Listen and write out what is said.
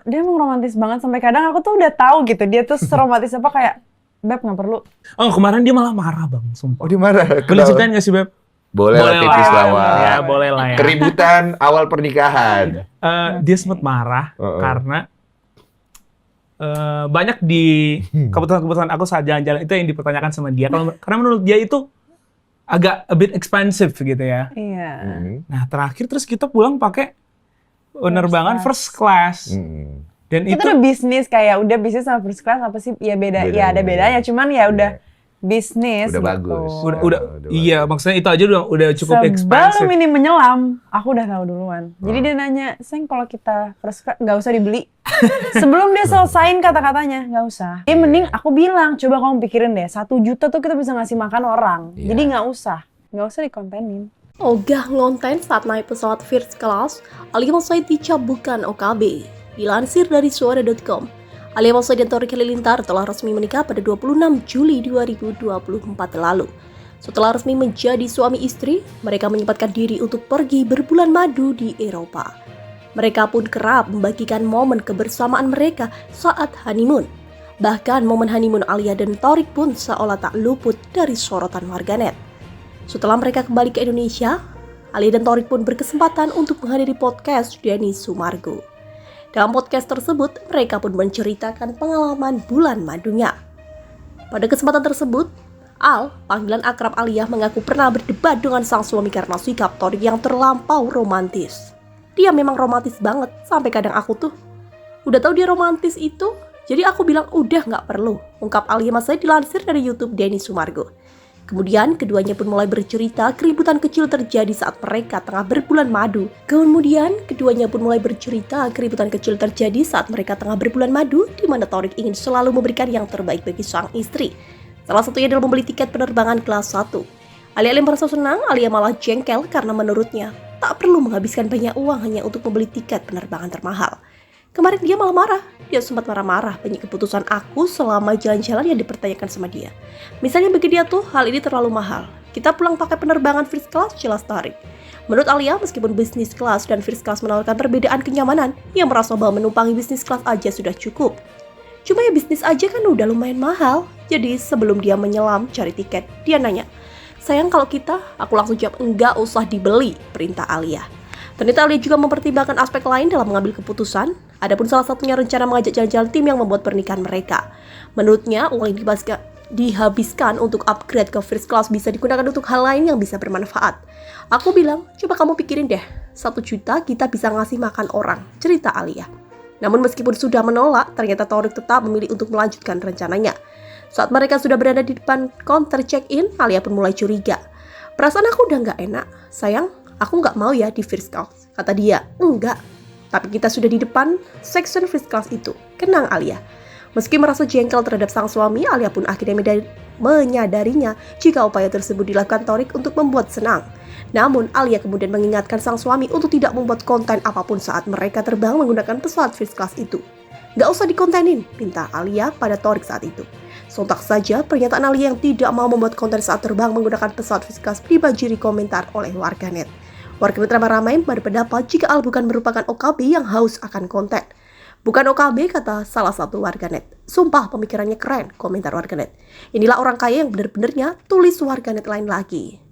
dia emang romantis banget sampai kadang aku tuh udah tahu gitu dia tuh seromantis apa kayak Beb nggak perlu. Oh kemarin dia malah marah bang, sumpah. Oh dia marah? Boleh ceritain nggak sih Beb? Boleh lah tipis lah Wak. Ya boleh lah ya. Keributan awal pernikahan. Dia sempat marah karena banyak di keputusan-keputusan aku saat jalan-jalan itu yang dipertanyakan sama dia. Karena menurut dia itu agak a bit expensive gitu ya. Iya. Nah terakhir terus kita pulang pakai penerbangan first class. Dan kita itu udah bisnis kayak udah bisnis sama first class apa sih? Ya beda, ya ada bedanya. Cuman ya udah bisnis. Udah gitu. bagus. Udah iya maksudnya itu aja udah cukup expensive. Sebelum ini menyelam, aku udah tahu duluan. Jadi dia nanya, Seng kalau kita first class nggak usah dibeli. Sebelum dia selesain kata-katanya, nggak usah. Dia mending aku bilang, coba kamu pikirin deh, 1 juta tuh kita bisa ngasih makan orang. Jadi nggak usah dikontenin. Ogah ngonten saat naik pesawat first class, Alia Masaid dicabutkan OKB. Dilansir dari suara.com, Alia Masaid dan Thorik Halilintar telah resmi menikah pada 26 Juli 2024 lalu. Setelah resmi menjadi suami istri, mereka menyempatkan diri untuk pergi berbulan madu di Eropa. Mereka pun kerap membagikan momen kebersamaan mereka saat honeymoon. Bahkan momen honeymoon Alia dan Thorik pun seolah tak luput dari sorotan warganet. Setelah mereka kembali ke Indonesia, Alia dan Thorik pun berkesempatan untuk menghadiri podcast Denny Sumargo. Dalam podcast tersebut, mereka pun menceritakan pengalaman bulan madunya. Pada kesempatan tersebut, Al, panggilan akrab Alia, mengaku pernah berdebat dengan sang suami karena sikap Thorik yang terlampau romantis. Dia memang romantis banget, sampai kadang aku tuh udah tahu dia romantis itu, jadi aku bilang udah nggak perlu, ungkap Alia Masaid dilansir dari YouTube Denny Sumargo. Kemudian keduanya pun mulai bercerita keributan kecil terjadi saat mereka tengah berbulan madu. Di mana Thorik ingin selalu memberikan yang terbaik bagi sang istri. Salah satunya adalah membeli tiket penerbangan kelas 1. Alia merasa senang, Alia malah jengkel karena menurutnya tak perlu menghabiskan banyak uang hanya untuk membeli tiket penerbangan termahal. Kemarin dia malah marah. Dia sempat marah-marah banyak keputusan aku selama jalan-jalan yang dipertanyakan sama dia. Misalnya bagi dia tuh hal ini terlalu mahal. Kita pulang pakai penerbangan first class, jelas Thorik. Menurut Alia, meskipun bisnis kelas dan first class menawarkan perbedaan kenyamanan, ia merasa bahwa menumpangi bisnis kelas aja sudah cukup. Cuma ya bisnis aja kan udah lumayan mahal. Jadi sebelum dia menyelam cari tiket, dia nanya, sayang kalau kita, aku langsung jawab enggak usah dibeli, perintah Alia. Ternyata Alia juga mempertimbangkan aspek lain dalam mengambil keputusan. Adapun salah satunya rencana mengajak jalan-jalan tim yang membuat pernikahan mereka. Menurutnya, uang yang dihabiskan untuk upgrade ke first class bisa digunakan untuk hal lain yang bisa bermanfaat. Aku bilang, coba kamu pikirin deh, 1 juta kita bisa ngasih makan orang, cerita Alia. Namun meskipun sudah menolak, ternyata Thorik tetap memilih untuk melanjutkan rencananya. Saat mereka sudah berada di depan counter check-in, Alia pun mulai curiga. Perasaan aku udah gak enak, sayang. Aku nggak mau ya di first class, kata dia. Enggak, tapi kita sudah di depan section first class itu, kenang Alia. Meski merasa jengkel terhadap sang suami, Alia pun akhirnya menyadarinya jika upaya tersebut dilakukan Thorik untuk membuat senang. Namun Alia kemudian mengingatkan sang suami untuk tidak membuat konten apapun saat mereka terbang menggunakan pesawat first class itu. Gak usah dikontenin, pinta Alia pada Thorik saat itu. Sontak saja, pernyataan Alia yang tidak mau membuat konten saat terbang menggunakan pesawat first class dibanjiri komentar oleh warganet. Warganet ramai-ramai berpendapat jika Al bukan merupakan OKB yang haus akan konten. Bukan OKB, kata salah satu warganet. Sumpah pemikirannya keren, komentar warganet. Inilah orang kaya yang benar-benarnya, tulis warganet lain lagi.